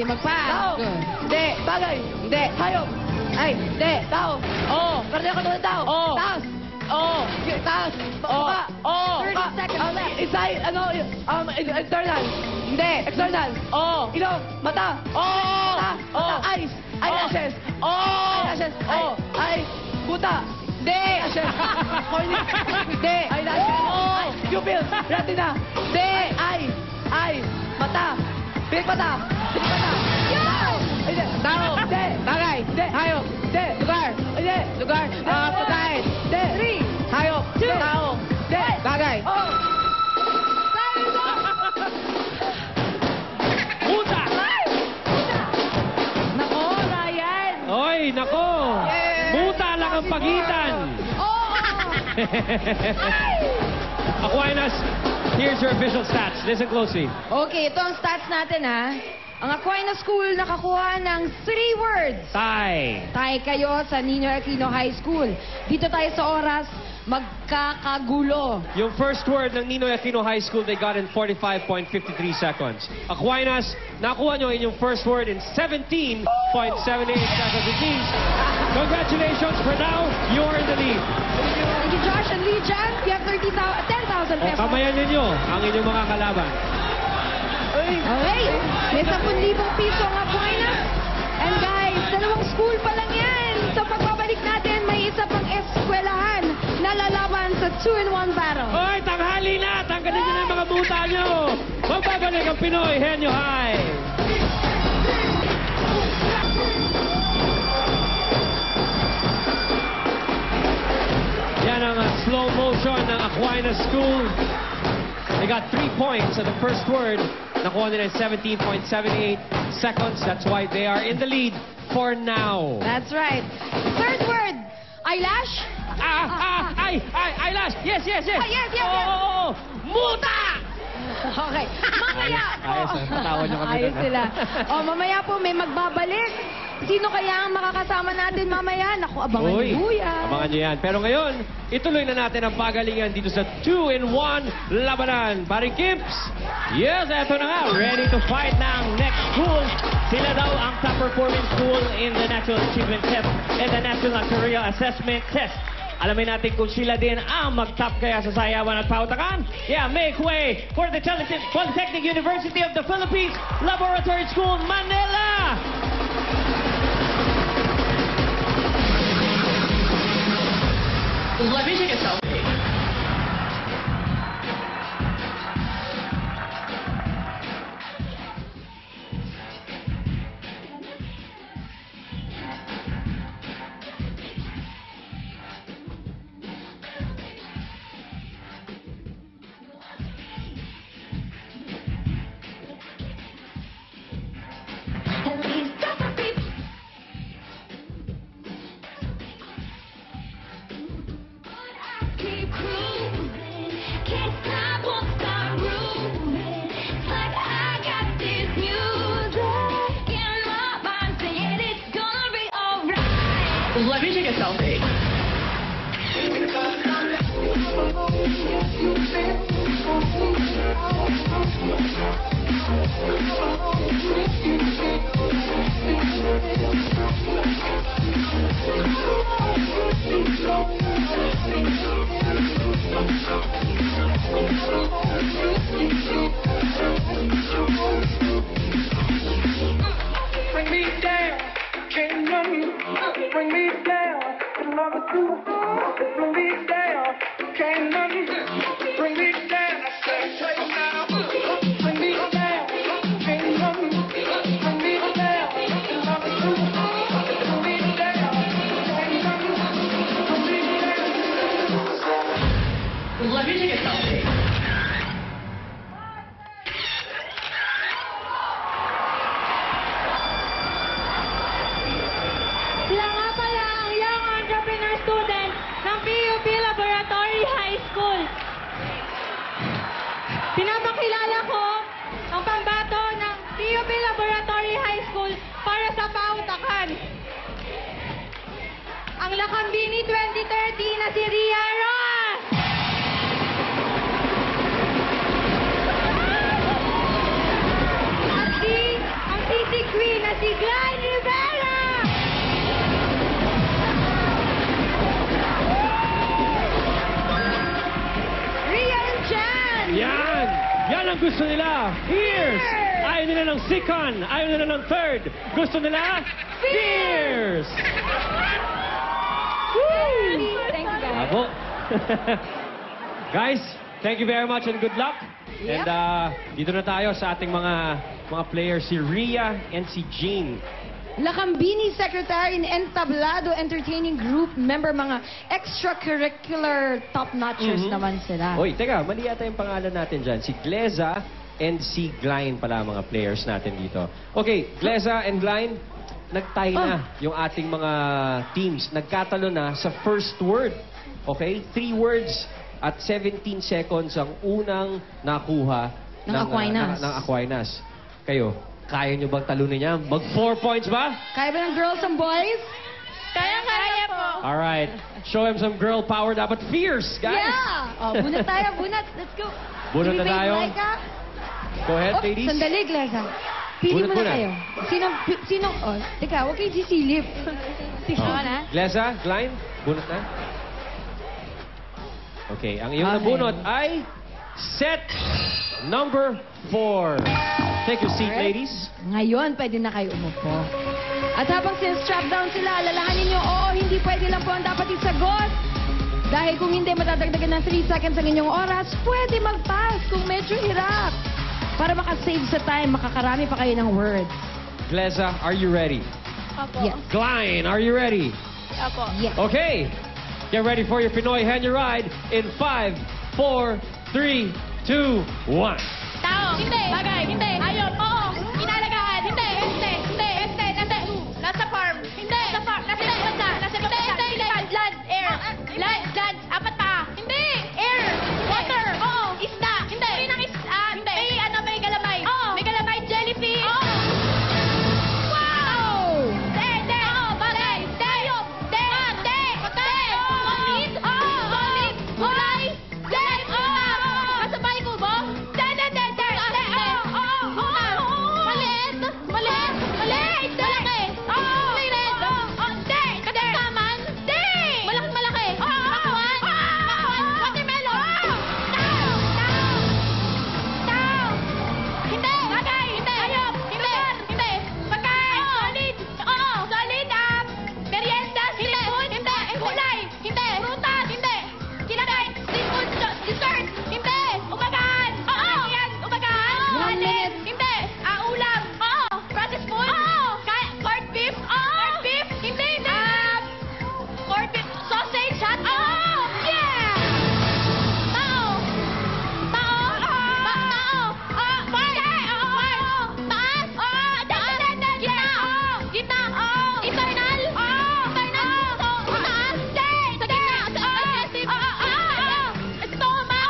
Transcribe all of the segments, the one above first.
Hindi magpass. Tao. Hindi. Bagay. Hindi. Hayop. Ay, hindi. Tao. Oo. Karne ka ng tao. Oo. Taas. Oo. Taas. Oo. Mukha. Oo. 30 seconds left. Inside, internal. Hindi. External. Oo. Ilong. Mata. Oo. Mata. Oo. Eyes. Eyelashes. Oo. Eyelashes. Oo. Eye. Buta. Hindi. Eyelashes. Cornea. Hindi. Eyelashes. Oo. Pupil. Retina. Hindi. Eye. Mata. Pilik mata. Pilik mata. Tao. Hindi. Tao. Hindi. Bagay. Hindi. Hayop. Hindi. Lugar. Hindi. Lugar. Pagkain. Hindi. Three. Hayop. Two. Tao. Hindi. Bagay. Oh. Muta! Nako, Ryan. Oy, nako! Yes. Muta lang ang pagitan! Oo. Aquinas, here's your official stats. Listen closely. Okay, ito ang stats natin, ha. Ang Aquinas School nakakuha ng 3 words. Tie. Tayo kayo sa Ninoy Aquino High School. Dito tayo sa oras, magkakagulo. Yung first word ng Ninoy Aquino High School, they got in 45.53 seconds. Aquinas, nakuha nyo in yung first word in 17.78 seconds. It means, congratulations, for now, you're in the lead. Thank you, Josh and Lee Jan. You have 10,000 O, pesos. kamayan ninyo ang inyong mga kalaban. Okay, may 10,000 piso ang Aquinas. And guys, 2 school pa lang yan. Sa pagbabalik natin, may isa pang eskwelahan na lalaban sa 2-in-1 battle. Oy, tanghali na! Tanggalin nyo na yung mga buta nyo! Magbabalik ang Pinoy Henyo High! Yan ang slow motion ng Aquinas School. They got 3 points at the first word. Nakuha nila in 17.78 seconds. That's why they are in the lead for now. That's right. Third word, eyelash. Eyelash! Yes! Yes. Oh, muta! Okay. Mamaya po. Ayos, patawan niyo kami Ayos doon, sila. Mamaya po may magbabalik. Sino kaya ang makakasama natin mamaya? Naku, abangan Uy, niyo yan. abangan nyo yan. Pero ngayon, ituloy na natin ang pagalingan dito sa 2-in-1 labanan. Paring Kimps, Yes, eto na nga. Ready to fight na ang next school. Sila daw ang top-performing school in the National Achievement Test and the National Career Assessment Test. Alamin natin kung sila din ang mag-top kaya sa sayawan at pautakan. Yeah, make way for the Polytechnic University of the Philippines Laboratory School, Manila! Let me take a selfie. Let me take a selfie. Bring me down, can't none bring me down. Love is too hard, bring me down, can't none bring me down. I said, right now, bring me down, can't none bring me down. Love is too hard, bring me down, can't none bring me down. Let me take a selfie. Sila nga pala ang Young Entrepreneur Student ng PUP Laboratory High School. Pinapakilala ko ang pambato ng PUP Laboratory High School para sa pautakan. Ang Lakambini 2030 na si Ria Ross! At ang titig queen na si Glenn Rivera! Rhea and Jan! Yan! Yan ang gusto nila! Fierce! Ayaw nila ng second! Ayaw nila ng third! Gusto nila? Fierce! Thank you, guys. Bravo! Guys, thank you very much and good luck. Yep. And dito na tayo sa ating mga players, si Rhea and si Jean. Lakambini Secretary and Entablado Entertaining Group member, mga extracurricular top-notchers naman sila. Oy, teka, mali yata yung pangalan natin dyan. Si Gleza and si Glyne pala mga players natin dito. Okay, Gleza and Glyne, nagtie na yung ating mga teams. Nagkatalo na sa first word. Okay? 3 words at 17 seconds ang unang nakuha Ng Aquinas. ng Aquinas. Kayo, kaya nyo bang talunin niya? Mag 4 points ba? Kaya ba ng girls and boys? Kaya po. Alright. Show him some girl power dapat fierce, guys. Yeah! Oh, bunat tayo, bunat. Let's go. Bunat na Give me tayo. babe, Laika. Go ahead, Oh, ladies. sandali, Gleza. Pili Bunat mo na muna. kayo. Sino, teka, huwag kayo sisilip. Oh. na. Gleza, Glyne, bunot na. Okay, ang iyong nabunot ay set number 4. Take your seat, Alright. ladies. Ngayon, pwede na kayo umupo. At habang sin-strap down sila, alalahanin nyo, oo, hindi pwede lang po ang dapat isagot. Dahil kung hindi matadagdagan ng 3 seconds ang inyong oras, pwede mag-pass kung medyo hirap. Para makasave sa time, makakarami pa kayo ng words. Gleza, are you ready? Opo. Yes. Glyne, are you ready? Opo. Yes. Okay. Get ready for your Pinoy Henyo Ride in 5, 4, 3, 2, 1. Tao. Hindi. Bagay. Hindi. Ayun. Oo. Inalagaan. Hindi. Hindi. Hindi. Hindi. Nasa farm. Hindi. Nasa farm. Nasa ibang bansa. Nasa ibang bansa. Hindi. Land. Air. Land. Apat pa. Hindi. Air. Water. Oo. Isda. Hindi. Uri ng isda. Hindi. May galamay. Oo. May galamay. Jellyfish. Oo. Wow! Hindi. Oo. Bagay. Hindi. Hindi. Hindi. Hindi. Solid. Oo. Solid. Gulay. Land. Oo. Kasabay ko ba? Hindi. Maliit. Maliit. Maliit. Malaki. Oo. Maliit. Oo. Hindi. Kasama. Hindi. Malaki. Pakuan. Watermelon. Tao. Hindi. Bagay. Hindi. Ayop. Hindi. Hindi. Pagkain. Solid. Oo. Solid. Merienda. Seafood. Hindi. Gulay. Hindi. Prutas. Hindi. Kinakain. Seafood. Dessert. Hindi. Umagahan. Oo. Yan. Umagahan. 1 minute. Hindi. Ulam. Oo. Processed food. Oo. Corned beef. Oo. Corned beef. Hindi. Corned beef. Sausage. Hot dog. Oo. Yeah! Tao. Tao. Tao. Hindi. Oo. Taas. Oo. Gitna. Oo. Gitna. Oo. Internal. Oo. Internal. Oo. Taas. Hindi. Sa gitna. Oo. Stomach.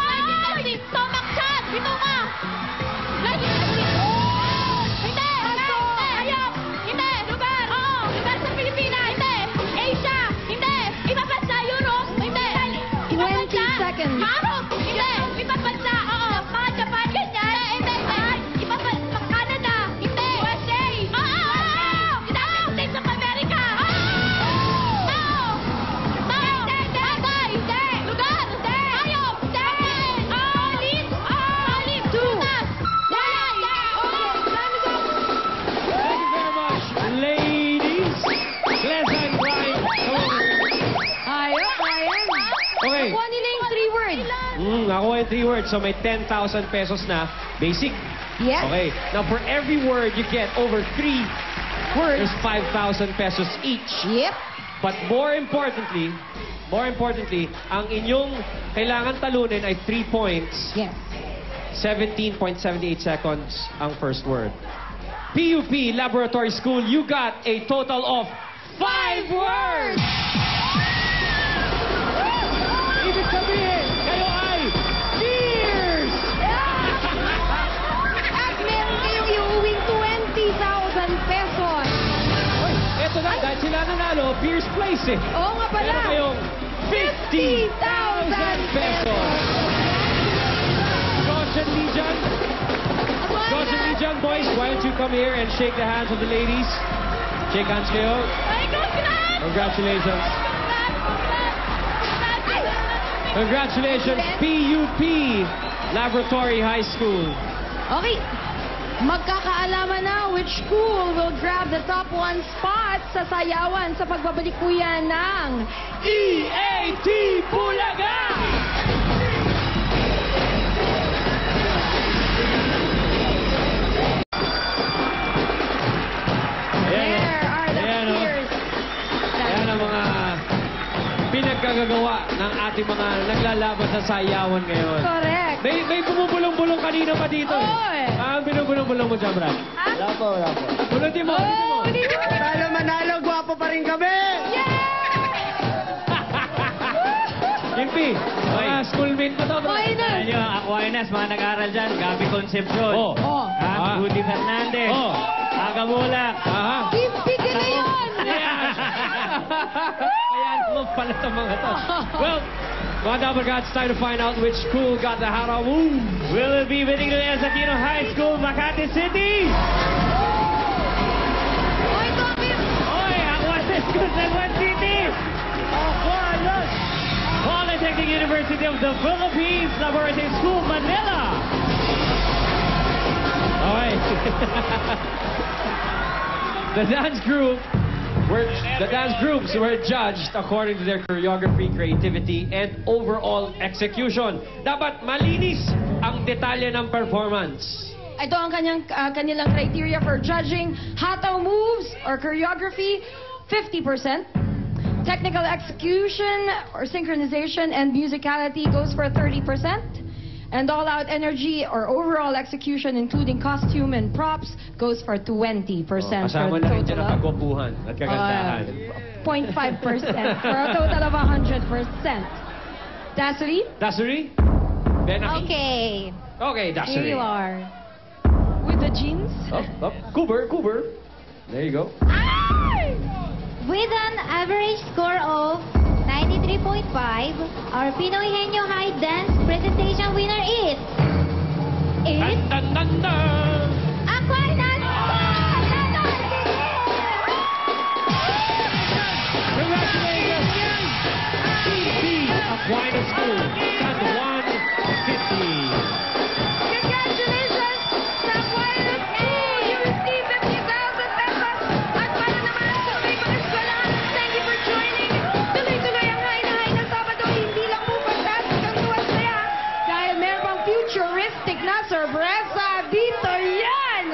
Stomach chat. Bituma. Hindi. Ayop. Hindi. Lugar. Oo. Lugar sa Pilipinas. Hindi. Asia. Hindi. Ibang bansa. Europe. Hindi. Ibang 20 bansa. seconds. Harap. Hindi. Ibang bansa. Oo. Japan. Ganyan. Hindi. Ibang bansa. Canada. Hindi. USA. Oo. United States of America. Tao. Bagay. Hindi. Lugar. Hindi. Ayop. Hindi. Solid. Solid. Prutas. Thank you very much, ladies. Gleza and Glyne. Come on. Ayun. Okay. Nakuha nila yung 3 words. Nakuha yung 3 words. So may 10,000 pesos na basic. Yes. Okay. Now, for every word you get over 3 words, there's 5,000 pesos each. Yep. But more importantly, ang inyong kailangan talunin ay 3 points. Yes. 17.78 seconds ang first word. PUP Laboratory School, you got a total of 5 words! Ibig sabihin, kayo ay fierce! At meron kayong iuwing 20,000 pesos. Uy, eto na, dahil sila nanalo, fierce place eh. Oo nga pala. Meron kayong 50,000 pesos. Josh and Lee dyan. Josh and Lee young boys, why don't you come here and shake the hands of the ladies? Shake hands kayo. Ay, congrats! Congratulations. Congratulations, PUP Laboratory High School. Okay. Magkakaalaman na which school will grab the top 1 spot sa sayawan sa pagbabalik po yan ng EAT Bulaga! There are the Ayan, oh. peers. Ayan ang mga pinagkagagawa ng ating mga naglalaban sa sayawan ngayon. Correct. May bumubulong-bulong kanina pa dito. Oy. Ang binubulong-bulong mo dyan, Brad. Wala po, wala po. Ulitin mo, ulitin mo. Oh, hindi mo. Talo manalo, gwapo pa rin kami! Kimpi, mga schoolmate mo to, Brad. Okay na. Alam nyo, Aquinas, mga nag-aaral dyan, Gabi Concepcion. Oh. Oh. Woody Fernandez. Oh. Aga Mulak. Aha. Kimpi ka na yun. Ayan, love pala itong mga to. Well, mga Double Gods, time to find out which school got the Hara Move. Will it be winning the Esatino High School, Makati City? Oy, Tommy. Oy, Aquinas School, San City. Aquinas. Polytechnic University of the Philippines, Laboratory School, Manila. Okay. The dance groups were judged according to their choreography, creativity, and overall execution. Dapat malinis ang detalye ng performance. Ito ang kanilang criteria for judging hataw moves or choreography, 50%. Technical execution or synchronization and musicality goes for 30%. And all-out energy or overall execution, including costume and props, goes for 20% Kasama for na a rin dyan total ang of pagwapuhan at kagandahan. 0.5% for a total of 100%. Dasuri? Dasuri? Benaki? Okay. Okay, Here Dasuri. you are. With the jeans? Up. Cooper. There you go. With an average score of 93.5, our Pinoy Henyo High Dance presentation winner is Dun, dun, dun, dun. Aquinas Congratulations! PUP Aquinas School, San Juan City. Congratulations sa Aquinas School! You received 50,000 pesos! At para naman sa ibang eskwelahan, thank you for joining! Tuloy-tuloy ang high na high na Sabado, hindi lang po fantastic ang tuwas kaya dahil meron pang futuristic na sorpresa dito yan!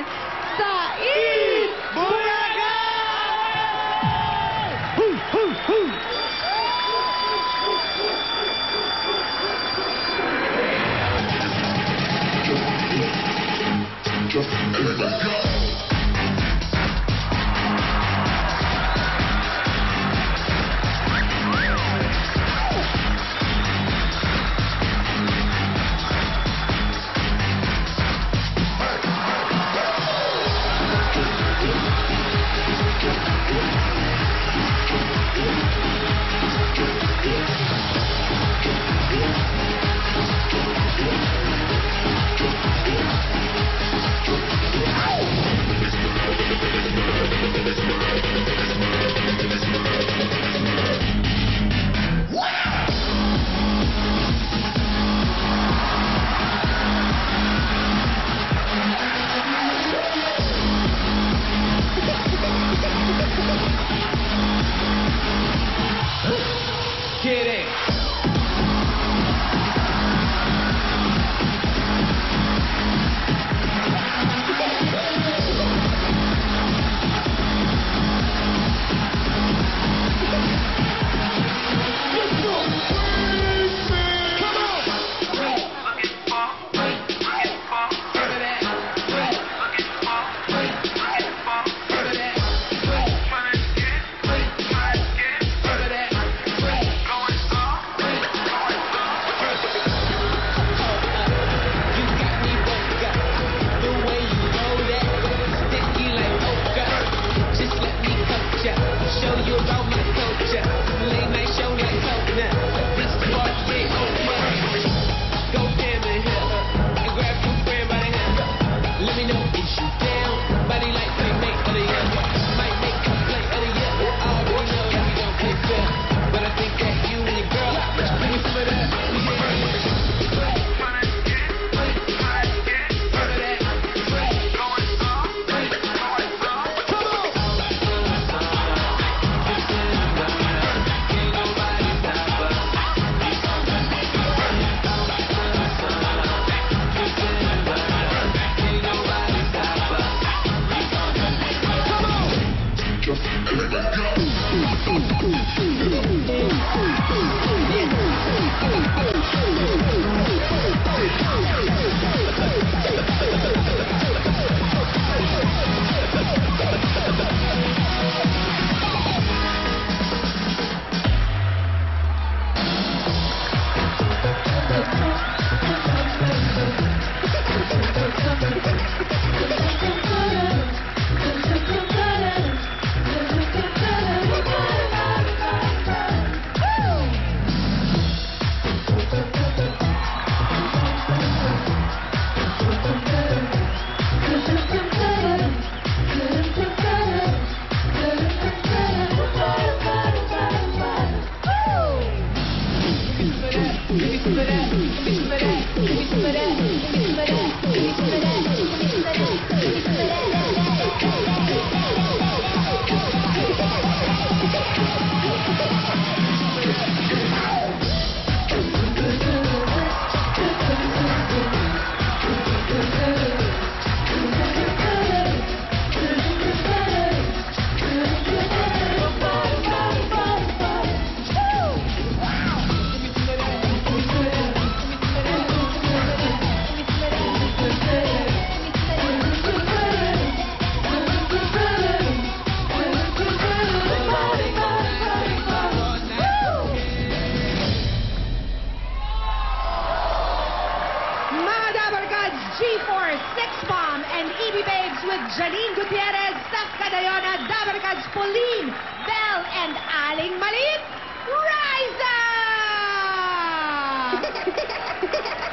Mga Dabarkads, G4, Six Bomb, and EB Babes with Janine Gutierrez, Steph Cadayona, Dabarkads, Pauline, Belle, and Aling Malit, Rise up!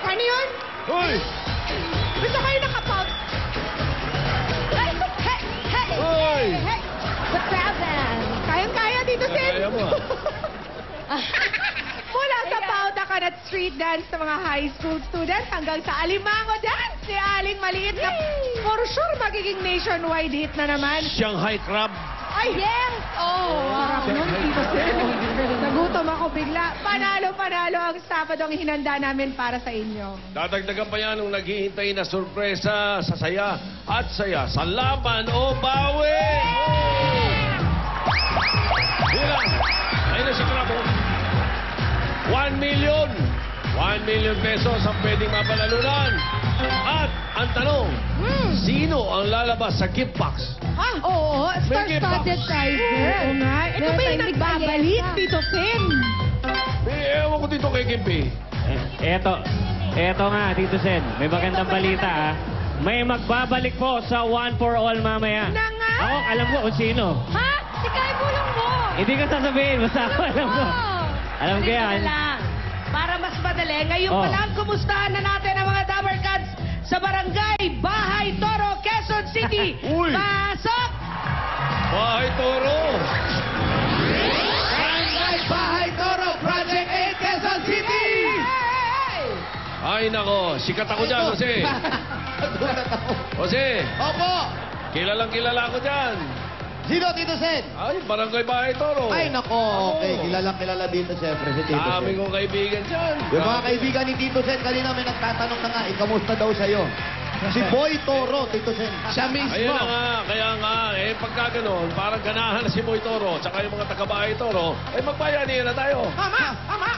Ano yun? Hoy! Gusto kayo nakapout? Hey! Hey! Hey! Hoy! Hey! The seven! Kayang-kaya dito, Sin! Kaya mo, Mula sa pauta ka at street dance sa mga high school students hanggang sa alimango dance ni Aling Maliit na for sure magiging nationwide hit na naman. Shanghai Crab. Ay, yes! Oh, sarap nun, Tito Sen. Nagutom ako bigla. Panalo-panalo ang Sabadong hinanda namin para sa inyo. Dadagdagan pa yan ng naghihintay na sorpresa sa saya at saya sa laban o bawi! Hila! Ayun na si Krabo. 1 million! 1 million pesos ang pwedeng mapalalunan. At ang tanong, sino ang lalabas sa gift box? Ah, oo, star-studded prize. Oo nga. Ito ba yung nagbabalik, Tito Sen? Ewan ko dito kay Kimpi. Eto nga, Tito Sen. May magandang balita, ha? May magbabalik po sa One for All mamaya. Na nga? Ako, alam ko kung sino. Ha? Si Kai Bulong mo. Hindi ko sasabihin, basta ako alam ko. Alam ko yan. Para mas madali, ngayon Oh. pa lang, kumustahan na natin ang mga Dabarkads sa Barangay Bahay Toro, Quezon City. Uy! Pasok! Bahay Toro! Barangay Bahay Toro, Project 8, Quezon City! Ay nako, sikat ako dyan, Jose. Jose, Opo! kilalang kilala ako dyan. Sino, Tito Sen? Ay, Barangay Bahay Toro. Ay, nako. Okay, Oo. kilalang kilala dito siyempre si Tito Dami Sen. kong kaibigan dyan. Yung mga kaibigan ni Tito Sen, kanina may nagtatanong na nga, kamusta daw sa'yo? Si Boy Toro, Tito Sen. Siya mismo. Ayun na nga, kaya nga, pagka ganun, parang ganahan na si Boy Toro, tsaka yung mga taga-Bahay Toro, magbayanihan na tayo. Mama! Mama!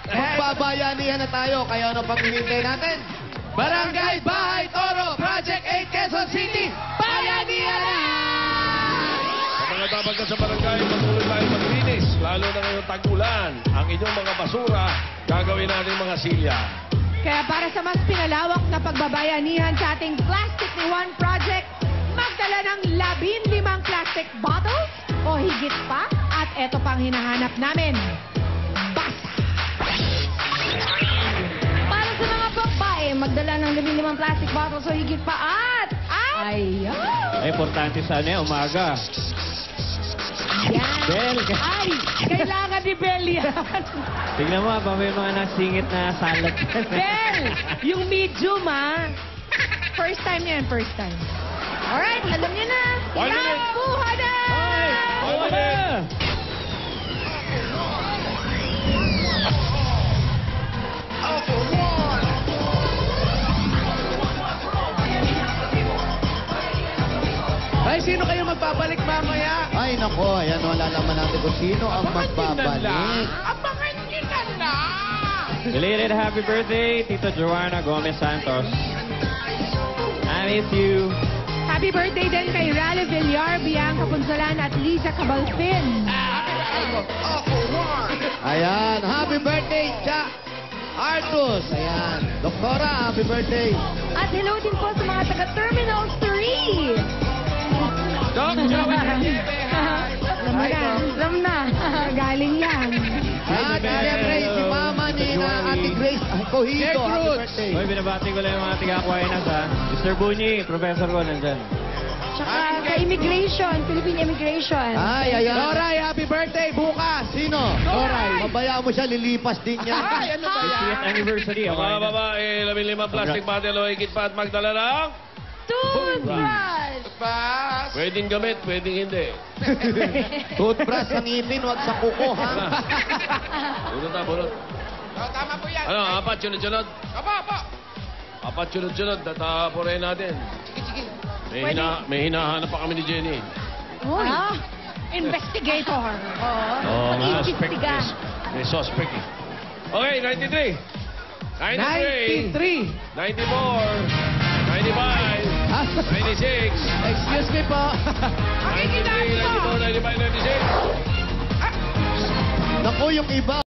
Magbabayanihan na tayo, kaya ano pang hinintay natin? Barangay Bahay Toro, Project 8, Quezon City, bayanihan na! Sa mga dabagat sa barangay, patuloy tayo maglinis, lalo na ngayong tag-ulan. Ang inyong mga basura, gagawin natin mga silya. Kaya para sa mas pinalawak na pagbabayanihan sa ating Plastic ni One Project, magdala ng 15 plastic bottles o higit pa. At eto pang hinahanap namin. Basa! Para sa mga babae, magdala ng 15 plastic bottles o higit pa. At ayan! Importante sa ano, umaga. Yan! Bel, Ay! Kailangan ni Bel yan! tingnan mo, ba may mga nasingit na salad. Bel! Yung medium, ha? First time yan, first time. Alright, alam niyo na. One minute. Buha na! One minute. Ay, sino kayo tayo magbabalik mamaya. Ay, nako. Ayan, malalaman natin kung sino ang magbabalik. Abangan nyo na lang. Belated happy birthday, Tito Joanna Gomez Santos. I miss you. Happy birthday din kay Raleigh Villar, Bianca Punsalan at Lisa Cabalfin. Ayan, happy birthday, Jack Artus. Ayan, Doktora, happy birthday. At hello din po sa mga taga-Terminal 3. Doc, Alam na. Galing yan. At siyempre, si Mama Nina, Ate Grace Cohido, happy birthday. Hoy, binabati ko lang yung mga tiga-Aquinas, ha. Mr. Bunyi, professor ko, nandyan. Tsaka sa immigration, Philippine Immigration. Ay, ayan. Doray, happy birthday, bukas. Sino? Doray. Mabayaan mo siya, lilipas din niya. Ay, ano ba yan? 50th anniversary, Mga Aquinas. babae, 15 plastic bottle o higit pa at magdala ng... Toothbrush! Bas. Pwedeng gamit, pwedeng hindi. Toothbrush sa ngipin, wag sa kuko, ha? Bunot na, bunot. Oh, tama po yan. Ano, apat, sunod-sunod? Apa. Apat, sunod-sunod. Tatapurin natin. Sige. May hinahanap pa kami ni Jenny. Uy. Investigator. Oh, Oo. suspect. Imbestiga. May suspect eh. Okay, 93. 93. 94. 95. 96. Excuse me po. 93, 94, 95, 96. Naku, yung iba.